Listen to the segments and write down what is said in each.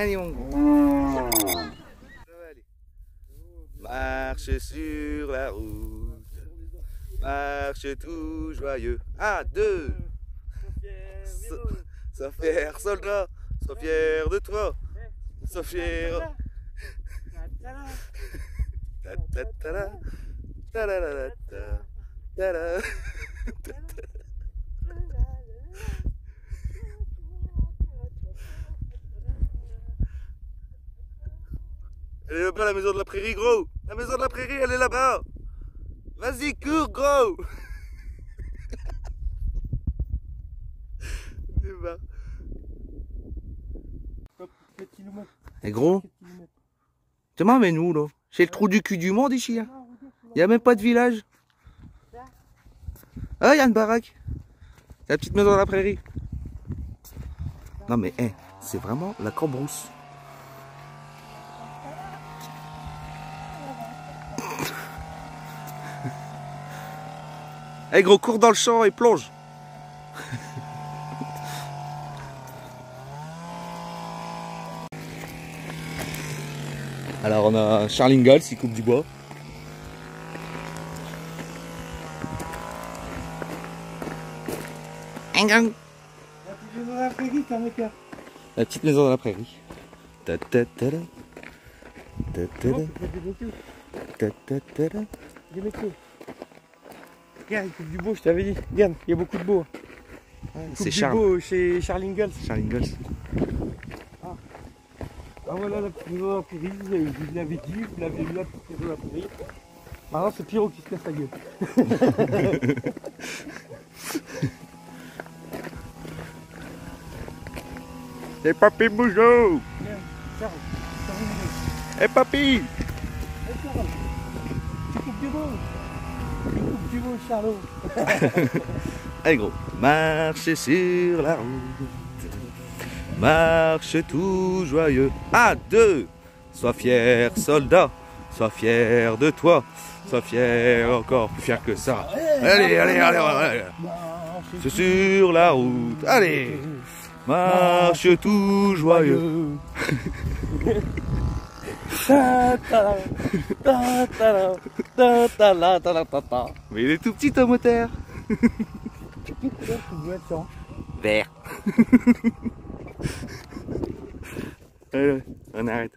Allez, mon gros. Marche sur la route, marche tout joyeux. 1, 2. Sois fier, soldat, sois fier de toi, sois fier. Elle est là-bas, la maison de la prairie, gros. La maison de la prairie, elle est là-bas. Vas-y, cours, gros. Et gros, tu m'emmènes où là? C'est le trou du cul du monde ici. Hein. Il n'y a même pas de village. Ah, il y a une baraque. La petite maison de la prairie. Non mais, hey, c'est vraiment la cambrousse. Hey gros, cours dans le champ et plonge. Alors on a Charles Ingalls, il coupe du bois. La petite maison dans la prairie. Ta ta ta ta. Ta ta ta. Ta ta ta. Regarde, il coupe du beau, je t'avais dit. Regarde, il y a beaucoup de beau. C'est Charles. Beau chez Charles Ingalls. Charles Ingalls. Ah voilà la petite maison de la prairie, je vous l'avais dit, vous l'avez vu la petite maison de la prairie. Maintenant c'est Pierrot qui se casse la gueule. C'est Papy Bougeot. Charles, Eh papy. Charles, tu coupes du beau. Tu coupes du beau, Charlot. Allez gros, marche sur la route, marche tout joyeux. 1, 2, sois fier soldat, sois fier de toi, sois fier encore plus fier que ça. Allez, allez, allez, allez. C'est sur la route, allez, marche tout joyeux. Mais il est tout petit ton moteur. Vert. Allez, on arrête.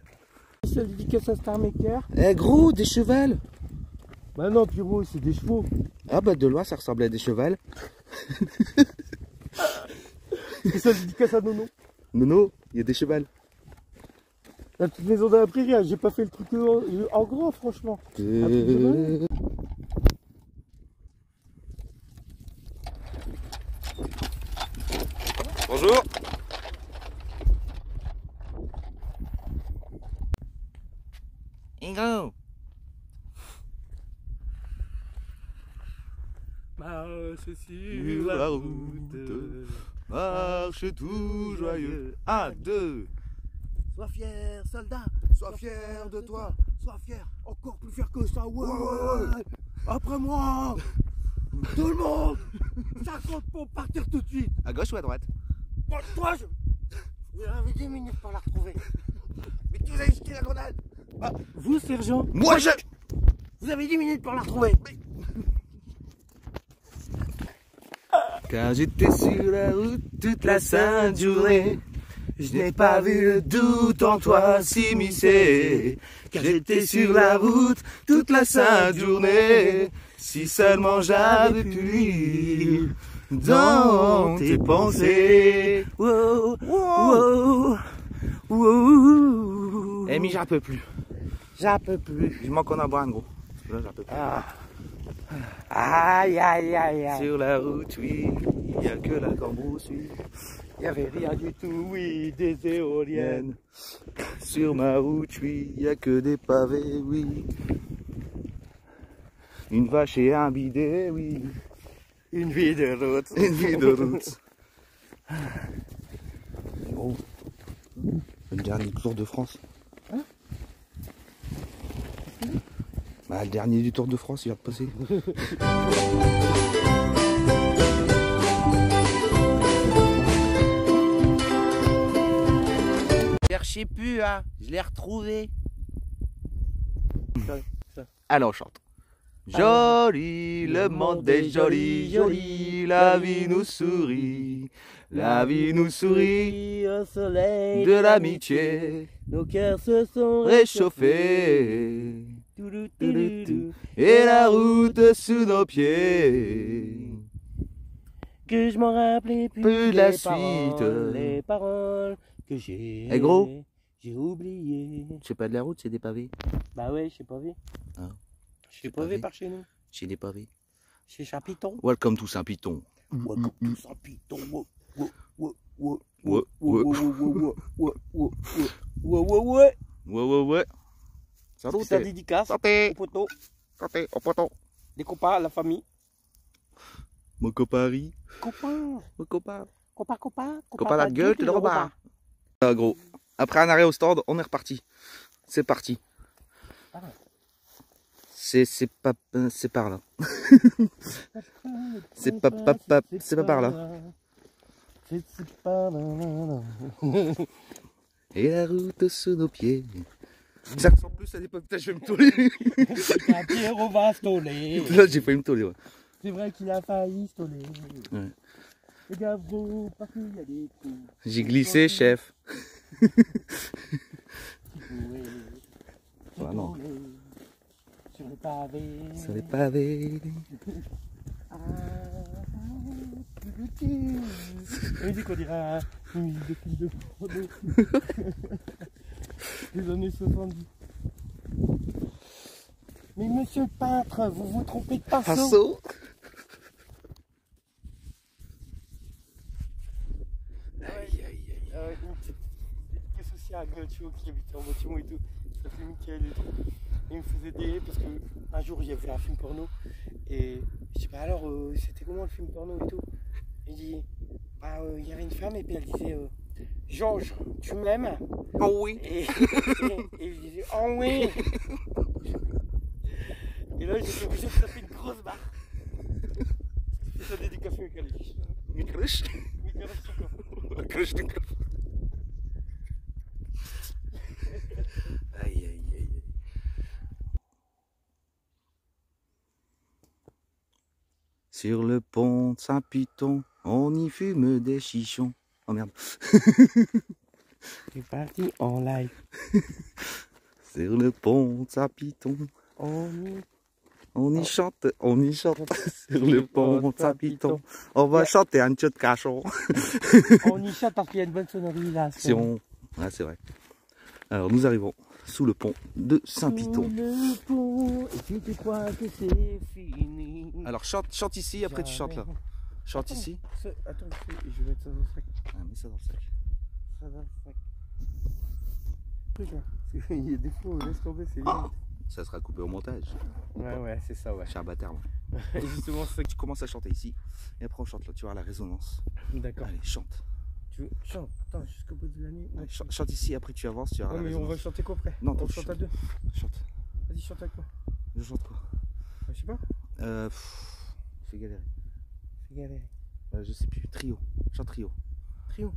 C'est la dédicace à Star Maker. Eh gros, des chevals. Bah non, Pierrot, c'est des chevaux. Ah bah de loin ça ressemblait à des chevals. C'est ça la dédicace à Nono. Nono, il y a des chevals. La petite maison de la prairie, hein, j'ai pas fait le truc en grand, franchement. Bonjour. Ingo. Marche Sur la route, marche tout joyeux. 1, 2. Sois fier, soldat. Sois fier de toi. Sois fier. Encore plus fier que ça. Ouais. Après moi. Tout le monde. 50 pour partir tout de suite. À gauche ou à droite? Bon, toi, vous avez 10 minutes pour la retrouver. Mais tu as jeté la grenade. Ah, vous, sergent? Moi je... Vous avez 10 minutes pour la retrouver. Car j'étais sur la route toute la sainte journée. Je n'ai pas vu le doute en toi s'immiscer. Car j'étais sur la route toute la sainte journée. Si seulement j'avais pu lire dans tes pensées. Wow, wow, wow. Eh mais j'en peux plus. J'en peux plus. Je manque qu'on en boit un gros. Là j'en peux plus. Aïe, aïe, aïe, aïe. Sur la route, oui, il n'y a que la cambrousse, oui. Il n'y avait rien du tout, oui, des éoliennes. Sur ma route, oui, il n'y a que des pavés, oui. Une vache et un bidet, oui. Une vie de route. Une vie de route. Oh. Le dernier Tour de France. Hein? Bah, le dernier du Tour de France, il va passer. sais plus, hein. Je l'ai retrouvé. Alors on chante. Joli, le monde est joli, joli, la vie nous sourit. La vie nous sourit au soleil de l'amitié. Nos cœurs se sont Réchauffés. réchauffés. Et la route sous nos pieds. Que je m'en rappelais plus Plus la des paroles, suite. les paroles que j'ai gros. j'ai oublié. C'est pas de la route, c'est des pavés. Bah ouais, je sais pas vu. Ah. Je sais pas pas vu vu. par chez nous. Chez des pavés. Chez Chapiton. Welcome to Saint-Piton. Welcome to Chapiton. Ouais. Salut. Ça dédicace Santé. au poteau, Santé, au poteau. les copains, la famille. Mon copain. Copains, Mon copain. copains. Copain la gueule, tu le repas. Ah, gros. Après un arrêt au stand, on est reparti. C'est parti. C'est pas par là. C'est pas par là. Et la route sous nos pieds. Ça ressemble plus à l'époque. Putain, je vais me toller. Pierrot va stoler. Là, j'ai failli me toller. Ouais. C'est vrai qu'il a failli stoler. Ouais. Les gars, vous, parce qu'il y a des coups. J'ai glissé, chef. Ah, non. Sur les pavés. Sur les pavés. On dit qu'on dirait une musique de film de porno. Les années 70. Mais monsieur le peintre, vous vous trompez de pinceau. Pinceau. Aïe, aïe, aïe. Une petite dédicace aussi à Gnacho qui habitait en bâtiment et tout. Ça fait Mickaël et tout. Il me faisait des parce qu'un jour il y avait un film porno et je dis bah alors c'était comment le film porno et tout. Il dit bah il y avait une femme et puis elle disait Georges, tu m'aimes? Oh oui. Et il disait oh oui. Et là j'étais obligé de taper une grosse barre. C'est ça dédicace Mickaël. Mickaël. Aïe, aïe, aïe. Sur le pont de Saint-Piton, on y fume des chichons. Oh merde. C'est parti en live. Sur le pont de Saint-Piton, on y chante sur le pont de Saint-Piton. On va chanter un petit cachot. On y chante parce qu'il y a une bonne sonorisation. Ouais, c'est vrai. Alors nous arrivons sous le pont de Saint-Piton. Sous le pont, et tu crois que c'est fini. Alors chante ici, après tu chantes là. Chante ici. Attends, je vais mettre ça dans le sac. Ah, mets ça dans le sac. Ça dans le sac. Il y a des fois, laisse tomber, c'est limite. Ça sera coupé au montage. Ouais, c'est ça, ouais. Je suis un bâtard. Et justement, c'est que tu commences à chanter ici. Et après on chante là, tu vois la résonance. D'accord. Allez, chante. Tu veux chante, attends, jusqu'au bout de l'année. Allez, chante ici, après tu avances, tu verras la mais on résonance. va chanter quoi après? Non, on toi, chante à deux. Chante. Vas-y, chante avec moi. Je chante quoi? Je sais pas. Fais galérer. Fais galérer. Je sais plus. Trio. Chante trio. Trio.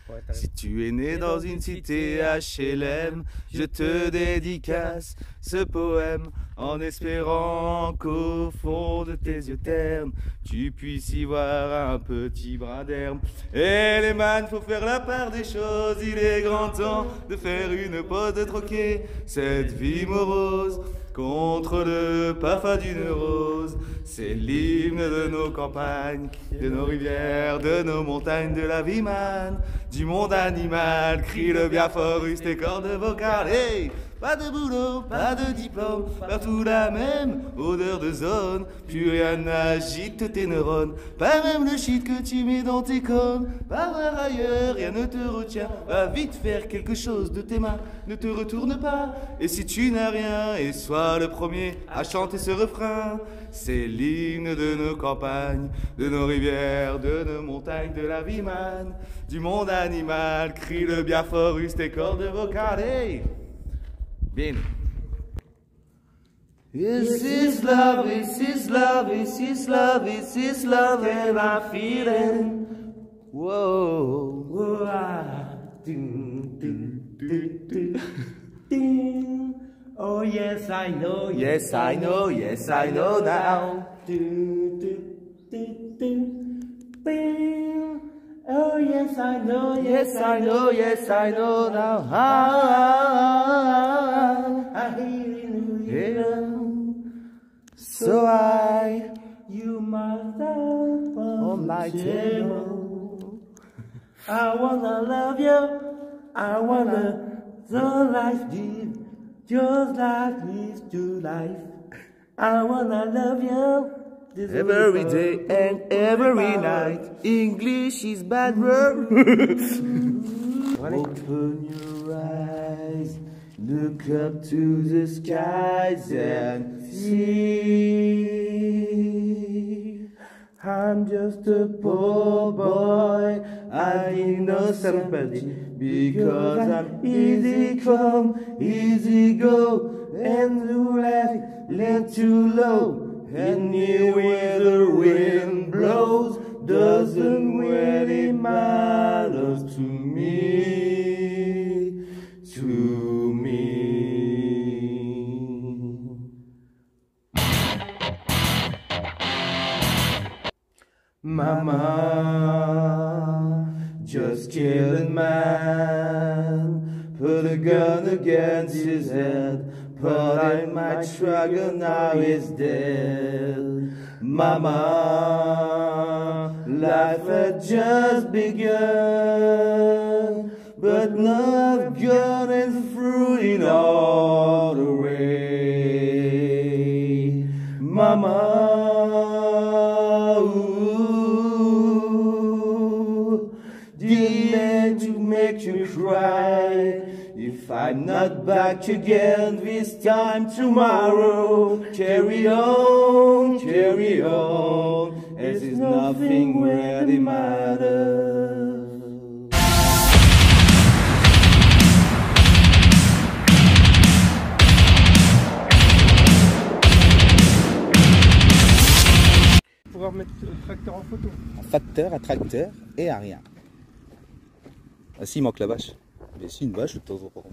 Ouais, si tu es né dans une cité HLM, je te dédicace ce poème en espérant qu'au fond de tes yeux ternes, tu puisses y voir un petit brin d'herbe. Et les man, faut faire la part des choses, il est grand temps de faire une pause, de troquer cette vie morose contre le parfum d'une rose. C'est l'hymne de nos campagnes, de nos rivières, de nos montagnes, de la vie man, du monde animal. Crie le bien fort, use tes cordes vocales. Hey, pas de boulot, pas de diplôme, partout la même odeur de zone. Plus rien n'agite tes neurones, pas même le shit que tu mets dans tes cônes. Va voir ailleurs, rien ne te retient. Va vite faire quelque chose de tes mains, ne te retourne pas. Et si tu n'as rien, et sois le premier à chanter ce refrain. C'est l'hymne de nos campagnes, de nos rivières, de nos montagnes, de la vie man, du monde animal. Crie le bien fort, use tes cordes vocales. Hey, bien. This is love, this is love, this is love, this is love, and I'm feeling. Whoa, whoa, Oh yes I know, Yes, I know, yes, I know now. Oh yes I know, Yes, I know, yes, I know now. I hear Yeah. So you must have on my table. I wanna love you, I wanna the life live just like this to life. I wanna love you this Every day and every night. English is bad word. Open your eyes, look up to the skies and see. I'm just a poor boy, I need no sympathy, because I'm easy come, easy go, and the life let too low. Anywhere the wind blows doesn't really matter to me, to me. Mama just killed a man, put a gun against his head, put in my truck and now he's dead. Mama, life had just begun, but now I've gone and threw it all away. Mama, ooh, didn't mean to make you cry. If I'm not back again this time tomorrow, carry on, as if nothing really matters. pouvoir mettre le tracteur en photo. Facteur, attracteur et arrière. Ah si, il manque la vache. Mais si, une vache de temps en temps.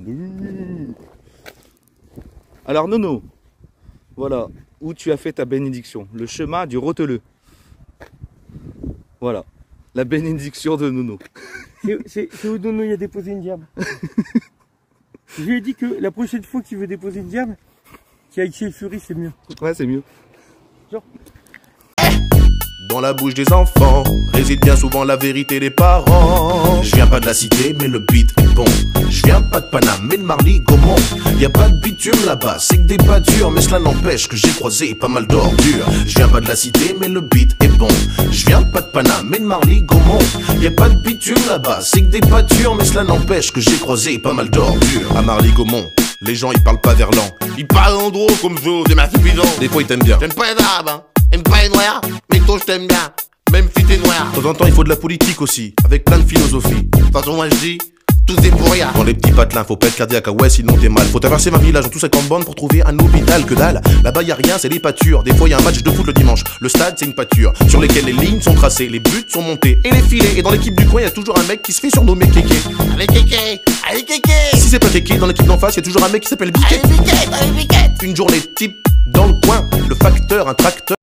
Alors Nono, voilà où tu as fait ta bénédiction. Le chemin du Roteleux. Voilà, la bénédiction de Nono. C'est où Nono il a déposé une diable. Je lui ai dit que la prochaine fois qu'il veut déposer une diable, qu'il aille chez le Fury, c'est mieux. Ouais, c'est mieux. Genre. Dans la bouche des enfants réside bien souvent la vérité des parents. Je viens pas de la cité mais le beat est bon. Je viens pas de Paname mais de Marly Gaumont. Y a pas de bitume là-bas, c'est que des pâtures, mais cela n'empêche que j'ai croisé pas mal d'ordures. Je viens pas de la cité mais le beat est bon. Je viens pas de Paname mais de Marly Gaumont. Y a pas de bitume là-bas, c'est que des pâtures, mais cela n'empêche que j'ai croisé pas mal d'ordures. À Marly Gaumont, les gens ils parlent pas verlan. Ils parlent en gros comme je, c'est ma suffisant. Des fois ils t'aiment bien. J'aime pas les arabes, hein. J'aime pas les noirs, mais toi je t'aime bien, même si t'es noir. De temps en temps il faut de la politique aussi, avec plein de philosophie. De toute façon moi je dis, tout est pour rien. Dans les petits patelins, faut pas être cardiaque, ah ouais sinon t'es mal. Faut traverser ma village en tout 50 bandes pour trouver un hôpital, que dalle. Là-bas y a rien, c'est des pâtures. Des fois y a un match de foot le dimanche. Le stade c'est une pâture, sur lesquelles les lignes sont tracées, les buts sont montés et les filets. Et dans l'équipe du coin y a toujours un mec qui se fait surnommer Kéké. Allez Kéké, allez Kéké. Si c'est pas Kéké, dans l'équipe d'en face y a toujours un mec qui s'appelle Biquet. Allez Biquet, allez Biquet. Une journée type dans le coin, le facteur, un tracteur.